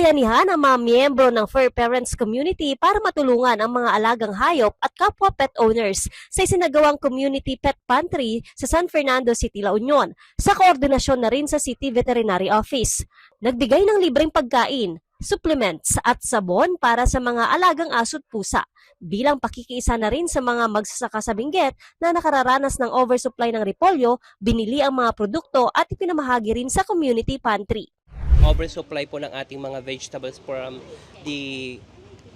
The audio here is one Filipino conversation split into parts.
Nagbayanihan ang mga miyembro ng Fur Parents Community para matulungan ang mga alagang hayop at kapwa pet owners sa isinagawang Community Pet Pantry sa San Fernando City, La Union, sa koordinasyon na rin sa City Veterinary Office. Nagbigay ng libreng pagkain, supplements at sabon para sa mga alagang aso at pusa, bilang pakikiisa na rin sa mga magsasaka sa Benguet na nakararanas ng oversupply ng repolyo, binili ang mga produkto at ipinamahagi rin sa Community Pantry. Oversupply po ng ating mga vegetables from the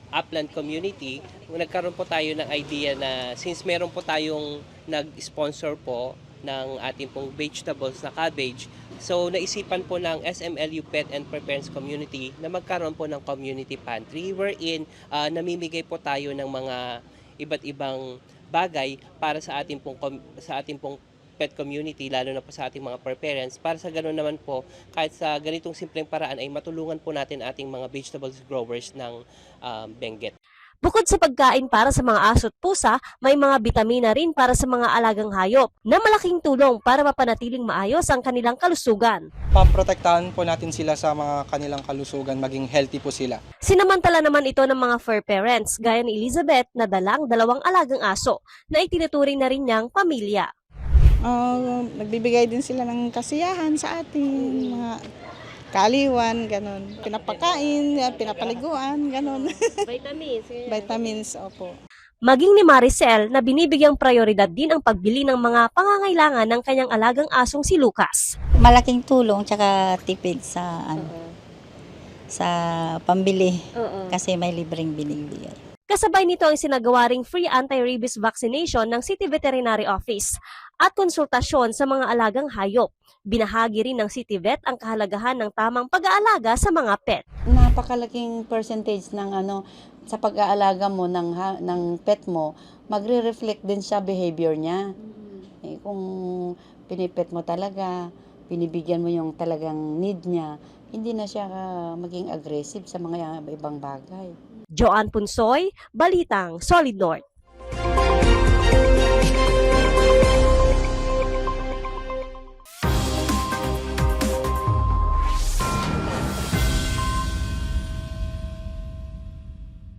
upland community, nagkaroon po tayo ng idea na since meron po tayong nag-sponsor po ng ating pong vegetables na cabbage, so naisipan po ng SMLU Pet and Parents Community na magkaroon po ng community pantry wherein namimigay po tayo ng mga iba't ibang bagay para sa ating pong pet community, lalo na po sa ating mga parents, para sa ganoon naman po, kahit sa ganitong simpleng paraan ay matulungan po natin ating mga vegetables growers ng Benguet. Bukod sa pagkain para sa mga aso at pusa, may mga bitamina rin para sa mga alagang hayop na malaking tulong para mapanatiling maayos ang kanilang kalusugan. Paprotektahan po natin sila sa mga kanilang kalusugan, maging healthy po sila. Sinamantala naman ito ng mga fur parents gaya ni Elizabeth na dalang 2 alagang aso na itinuturing na rin niyang pamilya. Nagbibigay din sila ng kasiyahan sa atin, mga kaaliwan, ganun. Pinapakain, pinapaliguan, ganun. Vitamins. Vitamins, opo. Maging ni Maricel na binibigyang prioridad din ang pagbili ng mga pangangailangan ng kanyang alagang asong si Lucas. Malaking tulong tsaka tipid sa sa pambili kasi may libreng binibigay. Kasabay nito ang sinagawa ring free anti-rabies vaccination ng City Veterinary Office at konsultasyon sa mga alagang hayop. Binahagi rin ng City Vet ang kahalagahan ng tamang pag-aalaga sa mga pet. Napakalaking percentage ng sa pag-aalaga mo ng pet mo, magre-reflect din sa behavior niya. Kung pinipet mo talaga, binibigyan mo yung talagang need niya, hindi na siya maging aggressive sa mga ibang bagay. Joanne Punsoy, Balitang Solid North.